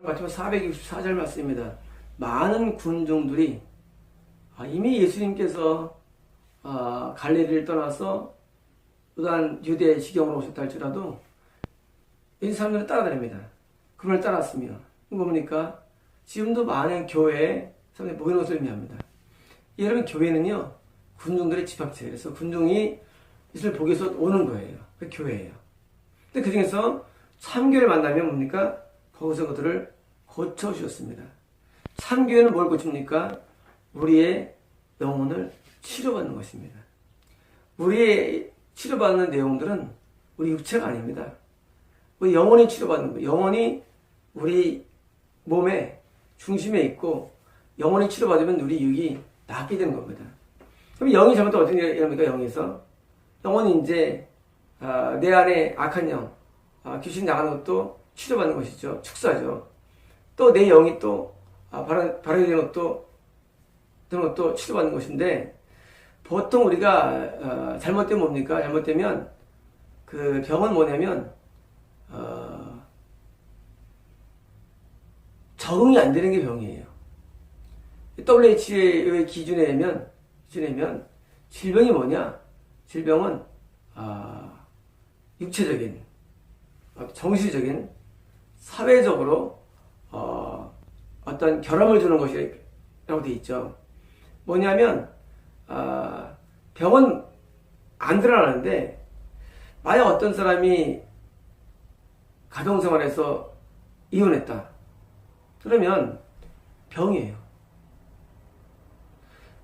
마태복음 464절 말씀입니다. 많은 군중들이 이미 예수님께서 갈릴리를 떠나서 요단 유대 지경으로 오셨다 할지라도 이 사람들은 따라다닙니다. 그분을 따랐으며 이거 보니까 지금도 많은 교회에 사람들이 모이는 것을 의미합니다. 여러분, 교회는요 군중들의 집합체, 그래서 군중이 이슬 보기 위해서 오는 거예요. 그 교회예요. 근데 그 중에서 참교회를 만나면 뭡니까? 거기서 그들을 고쳐주셨습니다. 참교회는 뭘 고칩니까? 우리의 영혼을 치료받는 것입니다. 우리의 치료받는 내용들은 우리 육체가 아닙니다. 우리 영혼이 치료받는 거예요. 영혼이 우리 몸의 중심에 있고 영혼이 치료받으면 우리 육이 낫게 되는 겁니다. 그럼 영이 잘못하면 어떻게 됩니까? 영에서 영혼이 이제 내 안에 악한 영, 귀신 나가는 것도 치료받는 것이죠. 축사죠. 또 내 영이 또 바르게 되는 것도 치료받는 것인데, 보통 우리가 잘못되면 뭡니까? 잘못되면 그 병은 뭐냐면 적응이 안 되는 게 병이에요. WHO의 기준에 의하면 질병이 뭐냐? 질병은 육체적인, 정신적인, 사회적으로 어떤 결함을 주는 것이라고 되어 있죠. 뭐냐면 병은 안 드러나는데, 만약 어떤 사람이 가정생활에서 이혼했다 그러면 병이에요.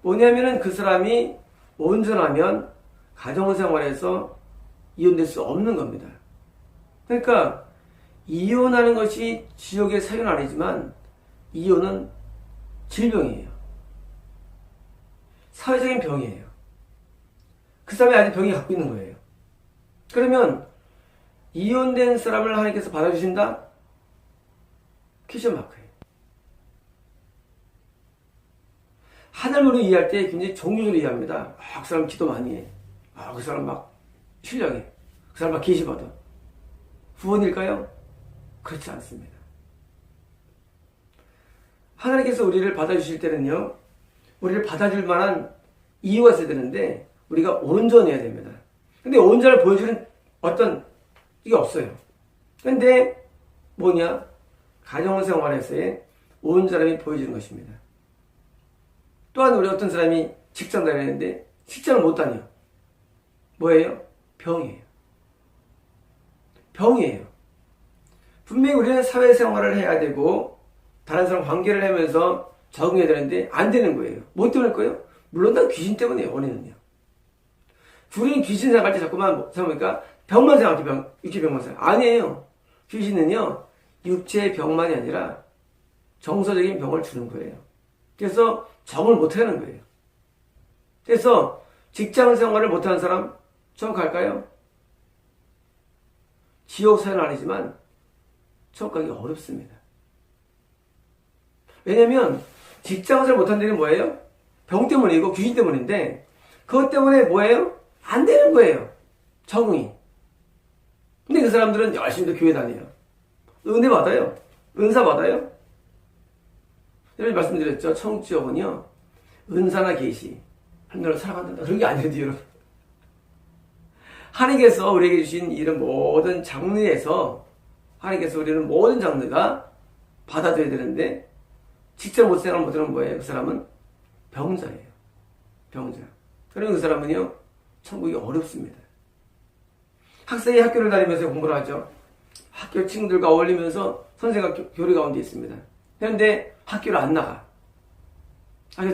뭐냐면은 그 사람이 온전하면 가정생활에서 이혼될 수 없는 겁니다. 그러니까 이혼하는 것이 지옥의 사유는 아니지만 이혼은 질병이에요. 사회적인 병이에요. 그 사람이 아직 병이 갖고 있는 거예요. 그러면 이혼된 사람을 하나님께서 받아주신다? 퀴즈 마크예요. 하늘으로 이해할 때 굉장히 종교적으로 이해합니다. 그 사람 기도 많이 해. 그 사람 막 신령해. 그 사람 막 계시 받아. 구원일까요? 그렇지 않습니다. 하나님께서 우리를 받아주실 때는요, 우리를 받아줄 만한 이유가 있어야 되는데 우리가 온전해야 됩니다. 근데 온전을 보여주는 어떤 이게 없어요. 근데 뭐냐? 가정생활에서의 온전함이 보여지는 것입니다. 또한 우리 어떤 사람이 직장 다니는데 직장을 못 다녀. 뭐예요? 병이에요. 병이에요. 분명히 우리는 사회생활을 해야 되고 다른 사람 관계를 하면서 적응해야 되는데 안 되는 거예요. 뭐 때문일까요? 물론 다 귀신 때문이에요. 원인은요. 우리는 귀신 생각할 때 자꾸만 생각하니까 병만 생각해. 육체 병만 생각. 아니에요. 귀신은요 육체의 병만이 아니라 정서적인 병을 주는 거예요. 그래서 적응을 못하는 거예요. 그래서 직장 생활을 못하는 사람 지옥 갈까요? 지옥 사유는 아니지만 지옥 가기 어렵습니다. 왜냐면 직장생활 못하는 데는 뭐예요? 병 때문이고 귀신 때문인데, 그것 때문에 뭐예요? 안 되는 거예요. 적응이. 근데 그 사람들은 열심히 또 교회 다녀요. 은혜 받아요. 은사 받아요. 여러분 말씀드렸죠. 천국지옥은요 은사나 계시 하늘로 살아간다. 그런 게 아니거든요. 여러분, 하나님께서 우리에게 주신 이런 모든 장르에서 하나님께서 우리는 모든 장르가 받아들여야 되는데, 직접 못 생활 못하는 거예요. 그 사람은 병자예요. 병자. 그러면 그 사람은요 천국이 어렵습니다. 학생이 학교를 다니면서 공부를 하죠. 학교 친구들과 어울리면서 선생과 교류 가운데 있습니다. 그런데 학교를 안 나가.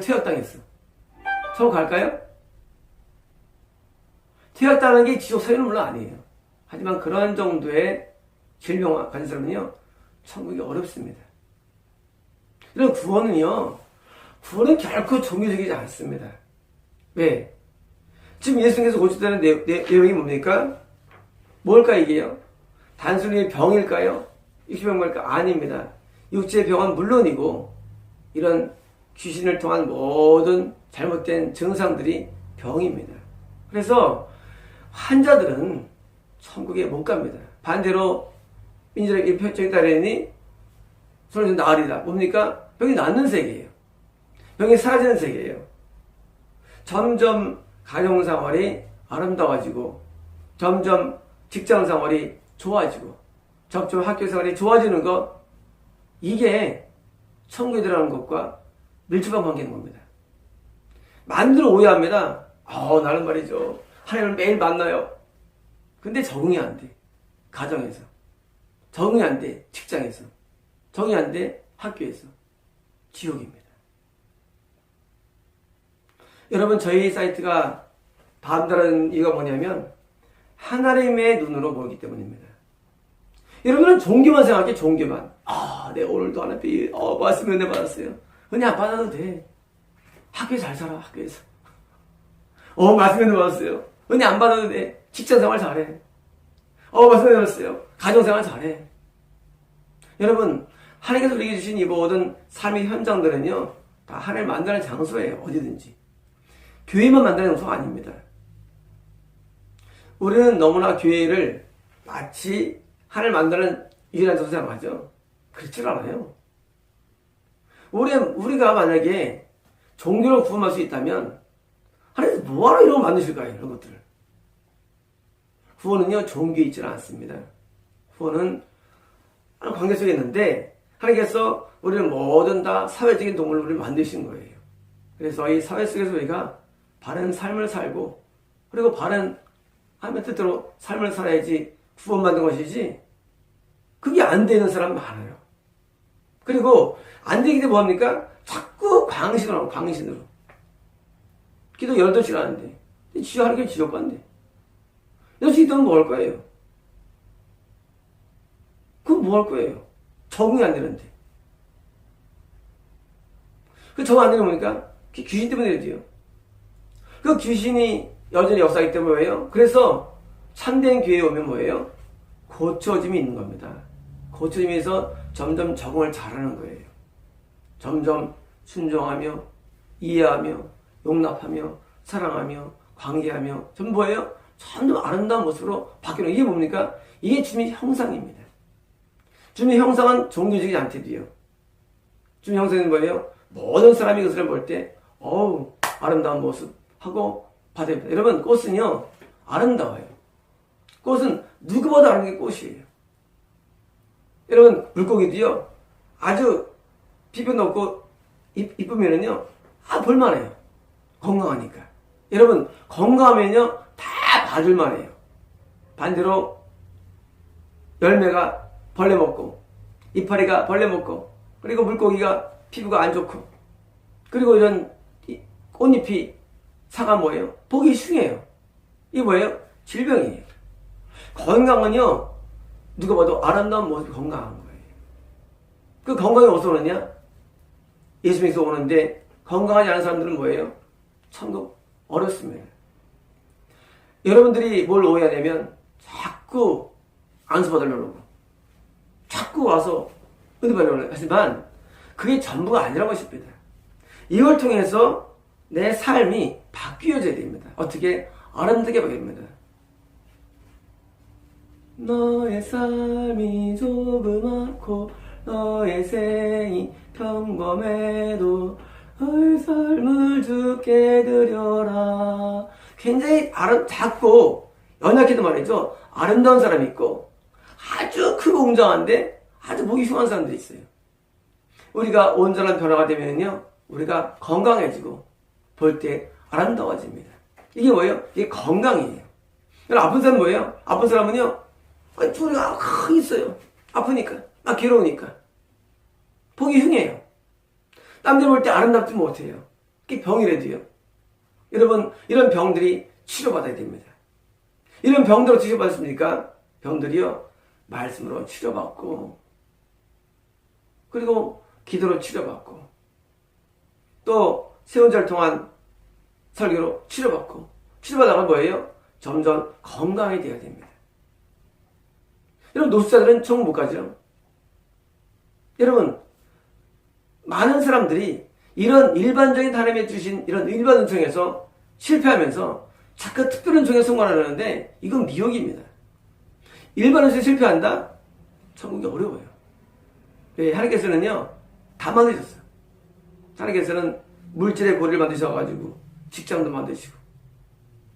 퇴학당했어. 천국 갈까요? 퇴학당하는 게 지옥 사유는 물론 아니에요. 하지만 그런 정도의 질병을 가진 사람은요 천국이 어렵습니다. 이런 구원은 결코 종교적이지 않습니다. 왜? 지금 예수님께서 고쳤다는 내용이 뭡니까? 뭘까 이게요? 단순히 병일까요? 육체병일까? 아닙니다. 육체의 병은 물론이고 이런 귀신을 통한 모든 잘못된 증상들이 병입니다. 그래서 환자들은 천국에 못 갑니다. 반대로 민주적 일표적인 따르니 손을 나으리라. 뭡니까? 병이 낫는 세계예요. 병이 사라지는 세계예요. 점점 가정생활이 아름다워지고 점점 직장생활이 좋아지고 점점 학교생활이 좋아지는 것, 이게 천국에 들어가는 것과 밀접한 관계인 겁니다. 많이들 오해합니다. 나는 말이죠, 하나님을 매일 만나요. 근데 적응이 안 돼. 가정에서 적응이 안 돼. 직장에서 적응이 안 돼. 학교에서. 지옥입니다. 여러분, 저희 사이트가 반다른 이유가 뭐냐면 하나님의 눈으로 보기 때문입니다. 여러분은 종교만 생각해. 종교만. 내 오늘도 하나님 말씀 은혜 받았어요. 은혜 안 받아도 돼. 학교에 잘 살아. 학교에서 말씀 은혜 받았어요. 은혜 안 받아도 돼. 직장생활 잘해. 말씀 은혜 받았어요. 가정생활 잘해. 여러분, 하나님께서 우리에게 주신 이 모든 삶의 현장들은요, 다 하나님을 만나는 장소예요. 어디든지. 교회만 만나는 장소가 아닙니다. 우리는 너무나 교회를 마치 하나님을 만나는 유일한 장소로 생각하죠. 그렇지 않아요. 우리가 만약에 종교를 구원할 수 있다면 하나님께서 뭐하러 이런 걸 만드실까요? 이런 것들을. 구원은요, 종교에 있지는 않습니다. 구원은 관계 속에 있는데 하나님께서 우리는 뭐든 다 사회적인 동물로 우리를 만드신 거예요. 그래서 이 사회 속에서 우리가 바른 삶을 살고, 그리고 바른 하나님의 뜻대로 삶을 살아야지 구원받는 것이지, 그게 안 되는 사람 많아요. 그리고 안 되기 때문에 뭐합니까? 자꾸 광신으로. 기도 8시간 하는데 하는 게 지옥 간대. 6시 기도하면 뭐 할 거예요? 그럼 뭐 할 거예요? 적응이 안 되는데. 그 적응 안 되는 거니까 귀신 때문에 그래요. 그 귀신이 여전히 역사하기 때문에 뭐예요? 그래서 참된 교회에 오면 뭐예요? 고쳐짐이 있는 겁니다. 고쳐짐에서 점점 적응을 잘하는 거예요. 점점 순종하며 이해하며 용납하며 사랑하며 관계하며 전부 뭐예요? 점점 아름다운 모습으로 바뀌는, 이게 뭡니까? 이게 주님의 형상입니다. 주님의 형상은 종교적이지 않대도요. 주님의 형상은 뭐예요? 모든 사람이 그것을 볼 때 아름다운 모습 하고 받아야 됩니다. 여러분, 꽃은요 아름다워요. 꽃은 누구보다 아름다운 게 꽃이에요. 여러분, 물고기도요 아주 비벼놓고 이쁘면은요 볼만해요. 건강하니까. 여러분, 건강하면요 다 봐줄만해요. 반대로 열매가 벌레 먹고 이파리가 벌레 먹고, 그리고 물고기가 피부가 안 좋고, 그리고 이런 꽃잎이 상한 뭐예요? 보기 흉해요. 이게 뭐예요? 질병이에요. 건강은요 누가 봐도 아름다운 모습이 건강한 거예요. 그 건강이 어디서 오느냐? 예수님께서 오는데 건강하지 않은 사람들은 뭐예요? 천국 어렵습니다. 여러분들이 뭘 오해하냐면 자꾸 안수 받으려고, 자꾸 와서 은혜 받으려고 하지만 그게 전부가 아니라고 싶습니다. 이걸 통해서 내 삶이 바뀌어져야 됩니다. 어떻게? 아름답게 바뀌어야 됩니다. 너의 삶이 조그맣고 너의 생이 평범해도 너의 삶을 주께 드려라. 굉장히 작고 연약해도 말이죠, 아름다운 사람이 있고 아주 크고 웅장한데 아주 보기 흉한 사람들이 있어요. 우리가 온전한 변화가 되면요 우리가 건강해지고 볼 때 아름다워집니다. 이게 뭐예요? 이게 건강이에요. 아픈 사람은 뭐예요? 아픈 사람은요 소리가 있어요. 아프니까, 괴로우니까 보기 흉해요. 남들 볼 때 아름답지 못해요. 그게 병이라도요. 여러분, 이런 병들이 치료받아야 됩니다. 이런 병들로 치료받습니까? 병들이요 말씀으로 치료받고, 그리고 기도로 치료받고, 또 세운자를 통한 설교로 치료받고, 치료받다가 뭐예요? 점점 건강이 되어야 됩니다. 여러분, 노숙자들은 천국 못 가죠? 여러분, 많은 사람들이 이런 일반적인 하나님의 주신 이런 일반 은총에서 실패하면서 자꾸 특별 은총에 성공하려는데 이건 미혹입니다. 일반 은총에 실패한다? 천국이 어려워요. 왜? 하나님께서는요, 다 만드셨어요. 하나님께서는 물질의 고리를 만드셔가지고, 직장도 만드시고,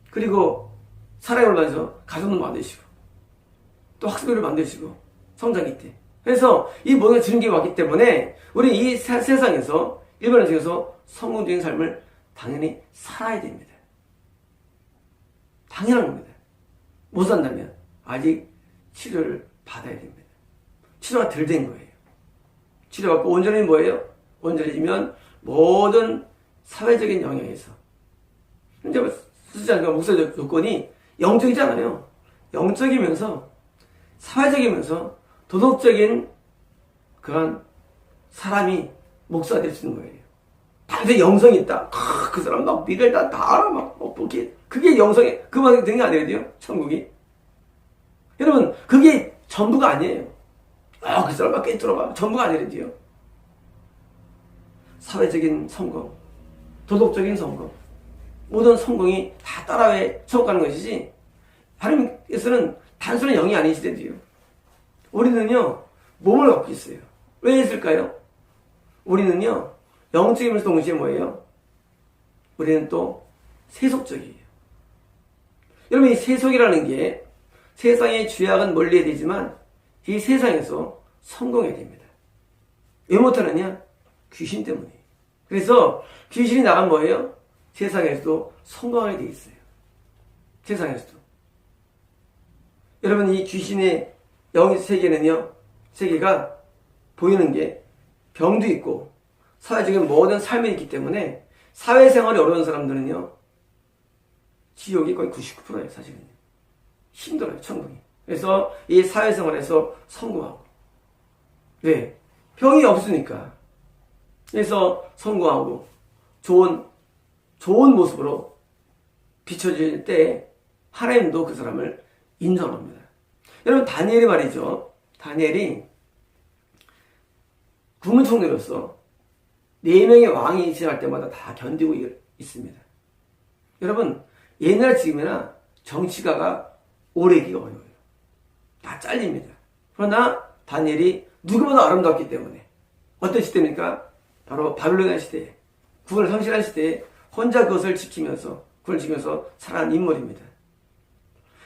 그리고 사랑을 만드셔서 가정도 만드시고, 또 학습을 만드시고, 성장기 때. 그래서 이 모든 주는 게 왔기 때문에, 우리 이 세상에서, 일반인 중에서 성공적인 삶을 당연히 살아야 됩니다. 당연한 겁니다. 못 산다면, 아직 치료를 받아야 됩니다. 치료가 덜 된 거예요. 치료받고 온전히 뭐예요? 온전해지면 모든 사회적인 영역에서 이제 수지자가 목사적 조건이 영적이잖아요. 영적이면서 사회적이면서 도덕적인 그런 사람이 목사가 될 수 있는 거예요. 단순히 영성이 있다. 그 사람 막 미래를 다 알아. 막 그게 영성이 그만 되는 게 아니거든요. 천국이. 여러분 그게 전부가 아니에요. 그 사람 막 깨뚫어봐. 전부가 아니거든요. 사회적인 성공, 도덕적인 성공, 모든 성공이 다 따라해 쳐가는 것이지 하나님께서는 단순한 영이 아니시대요. 우리는요 몸을 갖고 있어요. 왜 있을까요? 우리는요 영적이면서 동시에 뭐예요? 우리는 또 세속적이에요. 여러분 이 세속이라는 게 세상의 죄악은 멀리해야 되지만 이 세상에서 성공해야 됩니다. 왜 못하느냐? 귀신 때문에. 그래서 귀신이 나간 뭐예요? 세상에서도 성공하게 돼 있어요. 세상에서도. 여러분 이 귀신의 영 세계는요. 세계가 보이는 게 병도 있고 사회적인 모든 삶이 있기 때문에 사회생활이 어려운 사람들은요. 지옥이 거의 99%예요. 사실은요. 힘들어요. 천국이. 그래서 이 사회생활에서 성공하고. 왜? 병이 없으니까. 그래서 성공하고 좋은 모습으로 비춰질 때 하나님도 그 사람을 인정합니다. 여러분 다니엘이 말이죠. 다니엘이 국무총리로서 4명의 왕이 지날 때마다 다 견디고 있습니다. 여러분 옛날 지금이나 정치가가 오래 있기가 어려워요. 다 잘립니다. 그러나 다니엘이 누구보다 아름답기 때문에 어떤 시대입니까? 바로 바빌로니아 시대에 구원을 성실한 시대에 혼자 그것을 지키면서 구원을 지키면서 살아난 인물입니다.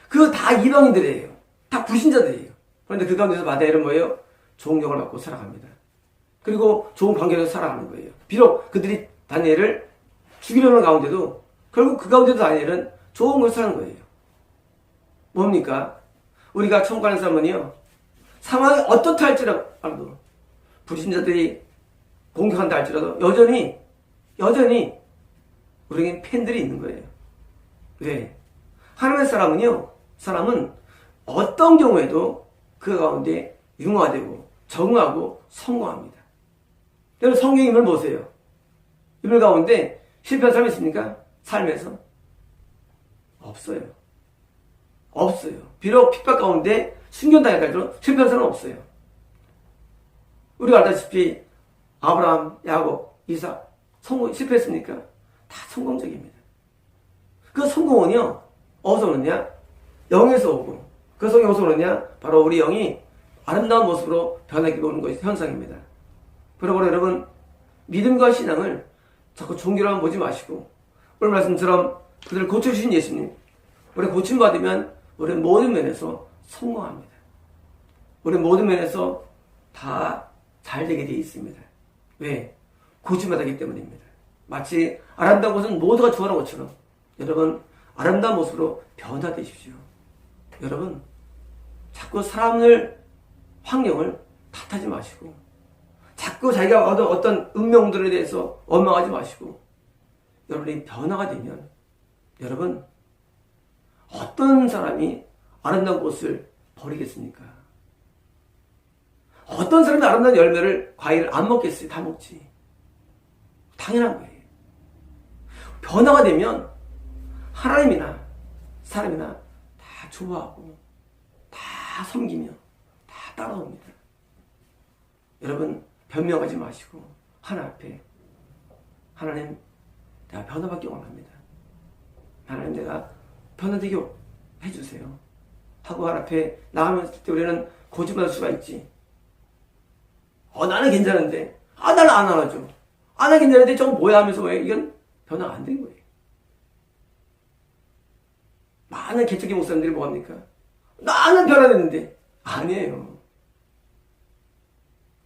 그거 다 이방인들이에요. 다 불신자들이에요. 그런데 그 가운데서 다니엘은 뭐예요? 존경을 받고 살아갑니다. 그리고 좋은 관계에서 살아가는 거예요. 비록 그들이 다니엘을 죽이려는 가운데도 결국 그 가운데도 다니엘은 좋은 걸 사는 거예요. 뭡니까? 우리가 천국 가는 사람은요. 상황이 어떻다 할지라도 불신자들이 공격한다 할지라도 여전히 우리에겐 팬들이 있는 거예요. 왜? 하나님의 사람은 어떤 경우에도 그 가운데 융화되고 적응하고 성공합니다. 여러분 성경의 인물 보세요. 인물 가운데 실패한 사람이 있습니까? 삶에서? 없어요. 비록 핍박 가운데 순교당할지라도 실패한 사람은 없어요. 우리가 알다시피 아브라함, 야곱, 이삭 실패했습니까? 다 성공적입니다. 그 성공은요 어디서 오느냐? 영에서 오고 그 성공이 어디서 오느냐? 바로 우리 영이 아름다운 모습으로 변하게 오는 것이 현상입니다. 그러므로 여러분 믿음과 신앙을 자꾸 종교로만 보지 마시고 오늘 말씀처럼 그들을 고쳐주신 예수님 우리 고침받으면 우리 모든 면에서 성공합니다. 우리 모든 면에서 다 잘 되게 되어 있습니다. 왜? 고침받았기 때문입니다. 마치 아름다운 것은 모두가 좋아하는 것처럼 여러분 아름다운 모습으로 변화되십시오. 여러분 자꾸 사람을 환경을 탓하지 마시고 자꾸 자기가 얻은 어떤 운명들에 대해서 원망하지 마시고 여러분이 변화가 되면 여러분 어떤 사람이 아름다운 꽃을 버리겠습니까? 어떤 사람이 아름다운 열매를 과일을 안 먹겠어요? 다 먹지. 당연한 거예요. 변화가 되면 하나님이나 사람이나 다 좋아하고 다 섬기며 다 따라옵니다. 여러분 변명하지 마시고 하나 앞에 하나님 내가 변화받기 원합니다. 하나님 내가 변화되게 해주세요. 하고 하나 앞에 나가면 우리는 고집할 수가 있지. 나는 괜찮은데. 나는 안 안아줘. 나는 괜찮은데 저거 뭐야 하면서 왜 이건 변화가 안 된 거예요. 많은 개척의 목사님들이 뭐합니까? 나는 변화됐는데. 아니에요.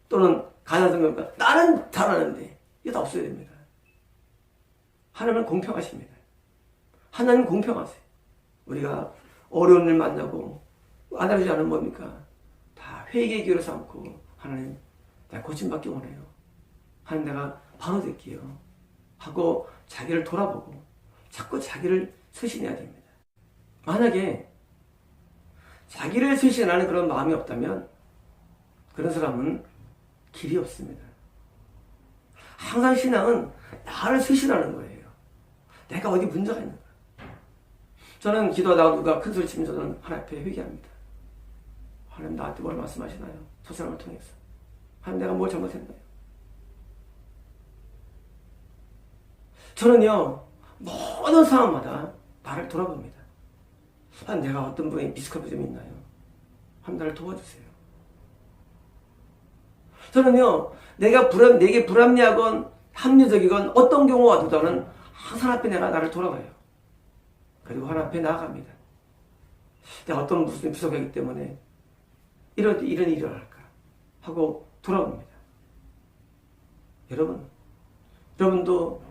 또는 가난한 성경가 나는 잘하는데. 이게 다 없어야 됩니다. 하나님은 공평하십니다. 하나님은 공평하세요. 우리가 어려운 일 만나고 안아주지 않으면 뭡니까? 다 회개의 기회로 삼고 하나님 내가 고침받기 원해요. 하나님 내가 바로 될게요. 하고 자기를 돌아보고 자꾸 자기를 쇄신해야 됩니다. 만약에 자기를 쇄신하는 그런 마음이 없다면 그런 사람은 길이 없습니다. 항상 신앙은 나를 쇄신하는 거예요. 내가 어디 문제가 있는가. 저는 기도하다가 누가 큰 소리 치면 저는 하나님 앞에 회개합니다. 하나님 나한테 뭘 말씀하시나요? 저 사람을 통해서. 하나님 내가 뭘 잘못했나요? 저는요 모든 상황마다 나를 돌아봅니다. 하나님 내가 어떤 분이 미숙한 점이 있나요? 하나님 나를 도와주세요. 저는요 내게 불합리하건 합리적이건 어떤 경우가 와도 저는 항상 앞에 내가 나를 돌아봐요. 그리고 하나님 앞에 나아갑니다. 내가 어떤 무슨 부족하기 때문에 이런 일이 일어날까 하고 돌아봅니다. 여러분도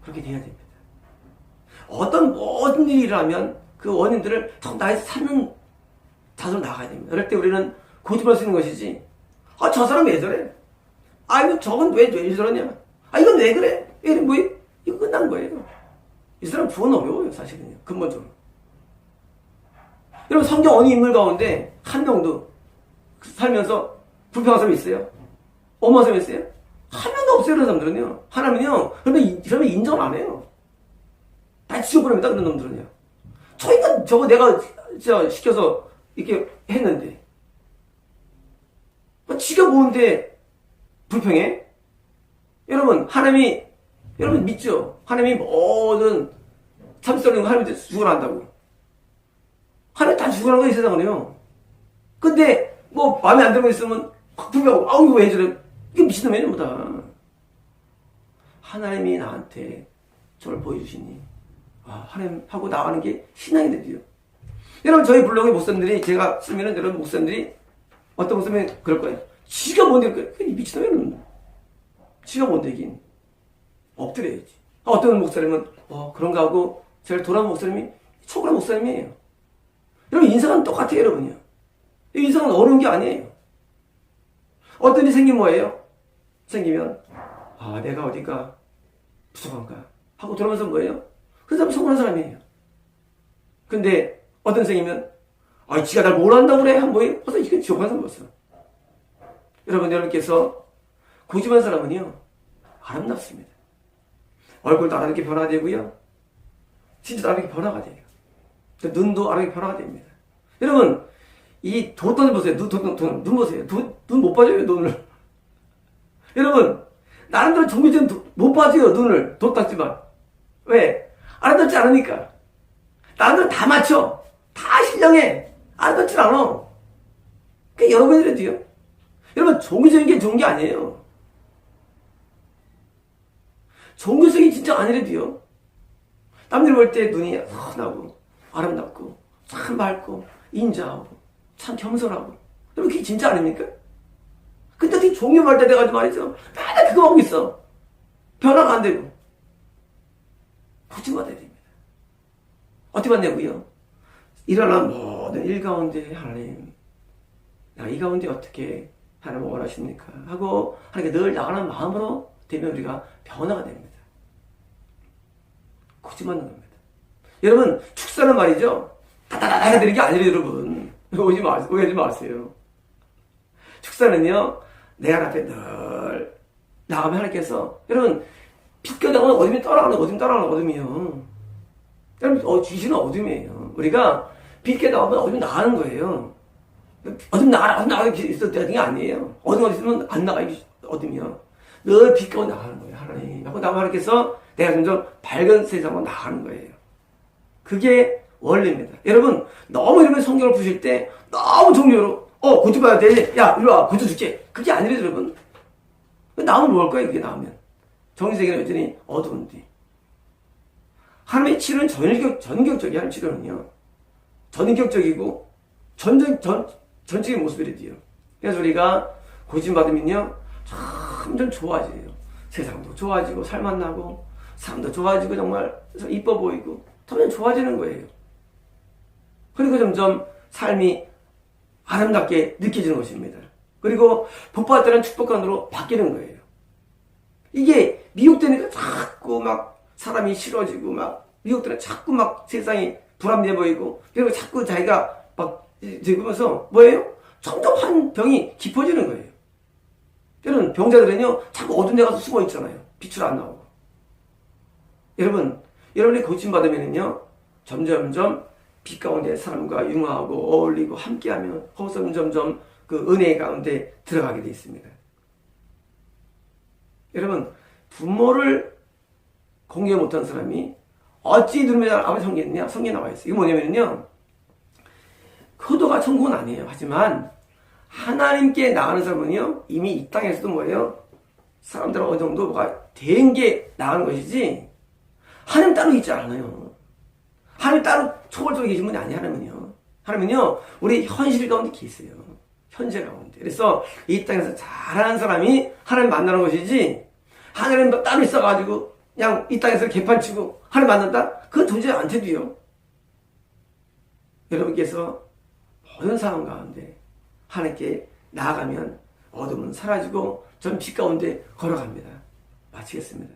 그렇게 돼야 됩니다. 어떤 모든 일이 일어나면 그 원인들을 더 나의 찾는 자세로 나가야 됩니다. 그럴 때 우리는 고집할 수 있는 것이지. 저 사람 왜 저래? 이거 저건 왜 저러냐? 이건 왜 그래? 이거 끝난 거예요. 이 사람 구원 어려워요, 사실은요. 근본적으로. 여러분, 성경 어느 인물 가운데 한 명도 살면서 불평한 사람이 있어요? 엄한 사람이 있어요? 한 명도 없어요, 그런 사람들은요. 하나님은요, 그러면 인정 안 해요. 다 지워버립니다, 그런 놈들은요. 저거 내가 진짜 시켜서 이렇게 했는데. 지가 뭔데 불평해? 여러분 믿죠? 하나님이 모든 참선인 거 하나님한테 주관한다고. 하나님 다 주관한 거 이 세상은요. 근데 마음에 안 들고 있으면 불평하고 이거 왜 저래? 이게 미친놈이야 뭐다. 하나님이 나한테 저를 보여주시니 하나님 하고 나가는 게 신앙이 되죠. 여러분 저희 블로그의 목사님들이 제가 쓰면은 여러분 목사님들이 어떤 목사님이 그럴 거예요. 지가 뭔데 그래? 미친놈이야. 지가 뭔데 이긴. 엎드려야지. 어떤 목사님은 그런가 하고 제가 돌아온 목사님이 초보한 목사님이에요. 여러분 인생은 똑같아요 여러분요. 인생은 어려운 게 아니에요. 어떤 일이 생기면 뭐예요? 생기면 내가 어디가 부족한가 하고 돌아오면서 뭐예요? 그 사람 성공한 사람이에요. 근데 어떤 생기면 지가 날 뭘 한다고 그래? 한 뭐예요? 벌써 이게 지옥한 사람 벌써. 여러분께서 고집한 사람은요 아름답습니다. 얼굴도 아름답게 변화가 되고요. 진짜도 아름답게 변화가 돼요. 눈도 아름답게 변화가 됩니다. 여러분 이 돛돈 보세요. 눈 보세요. 눈 못 빠져요 눈을. 여러분 나름대로 종교적인 못 빠져요 눈을. 돛 닦지만 왜? 아름답지 않으니까. 나름대로 다 맞춰. 다 신령해. 아름답지 않아. 그게 여러분들이도요. 여러분 종교적인 게 좋은 게 아니에요. 종교적인 진짜 아니래도요. 남들 볼 때 눈이 선하고 아름답고 참 맑고 인자하고 참 겸손하고 여러분 그게 진짜 아닙니까? 근데 어떻게 종교 말 때 돼가지고 말이죠. 맨날 그거 하고 있어. 변화가 안 되고. 고침받아야 됩니다. 어떻게 받냐고요? 일어난 모든 일 가운데 하나님 이 가운데 어떻게 하나님 원하십니까? 하고 하나님께 늘 나가는 마음으로 되면 우리가 변화가 됩니다. 고침받는 겁니다. 여러분 축사는 말이죠. 다다다다 해드리는 게 아니래요 여러분. 오해하지 마세요. 축사는요 내 앞에 늘 나가면 하나님께서 여러분 빛과 나오는 어둠이 따라가는 어둠이요. 여러분 귀신은 어둠이에요. 우리가 빛께 나오면 어둠이 나가는 거예요. 어둠 나가는 게 있어야 되는 게 아니에요. 어둠 있으면 안 나가 어둠이요. 늘 빛 가운데 나가는 거예요. 하나님. 하고 나면 하나님께서 내가 점점 밝은 세상으로 나가는 거예요. 그게 원리입니다. 여러분 너무 이러면 성경을 보실 때 너무 종교로 고쳐봐야 돼. 야, 이리 와. 고쳐줄게. 그게 아니래, 여러분. 나오면 뭘 거예요, 그게 나오면. 정세계는 여전히 어두운데. 하나님의 치료는 전격적이야, 하나님 치료는요. 전격적이고, 전적인 모습이래요. 그래서 우리가 고침받으면요, 점점 좋아져요. 세상도 좋아지고, 살만 나고, 사람도 좋아지고, 정말 이뻐 보이고, 점점 좋아지는 거예요. 그리고 점점 삶이 아름답게 느껴지는 것입니다. 그리고 복받았다는 축복관으로 바뀌는 거예요. 이게 미혹되니까 자꾸 막 사람이 싫어지고 막 미혹되니까 자꾸 막 세상이 불합리해 보이고 그리고 자꾸 자기가 막 되면서 뭐예요? 점점 한 병이 깊어지는 거예요. 때로는 병자들은요 자꾸 어두운 데 가서 숨어 있잖아요. 빛을 안 나오고. 여러분이 고침받으면요 점점점 빛 가운데 사람과 융화하고 어울리고 함께하면 거기서 점점 그 은혜 가운데 들어가게 되어 있습니다. 여러분, 부모를 공개 못한 사람이 어찌 누르면 아버지 성경이냐? 성경에 나와 있어요. 이게 뭐냐면요. 효도가 천국은 아니에요. 하지만 하나님께 나가는 사람은요. 이미 이 땅에서도 뭐예요? 사람들은 어느 정도 뭐가 된 게 나가는 것이지 하나님 따로 있지 않아요. 하나님 따로 초월적으로 계신 분이 아니에요. 하나님은요. 우리 현실 가운데 계세요. 현재 가운데. 그래서 이 땅에서 잘하는 사람이 하나님 만나는 것이지 하나님 따로 있어가지고 그냥 이 땅에서 개판치고 하나님 만난다? 그건 도저히 안 돼도요. 여러분께서 모든 상황 가운데 하나님께 나아가면 어둠은 사라지고 전 빛 가운데 걸어갑니다. 마치겠습니다.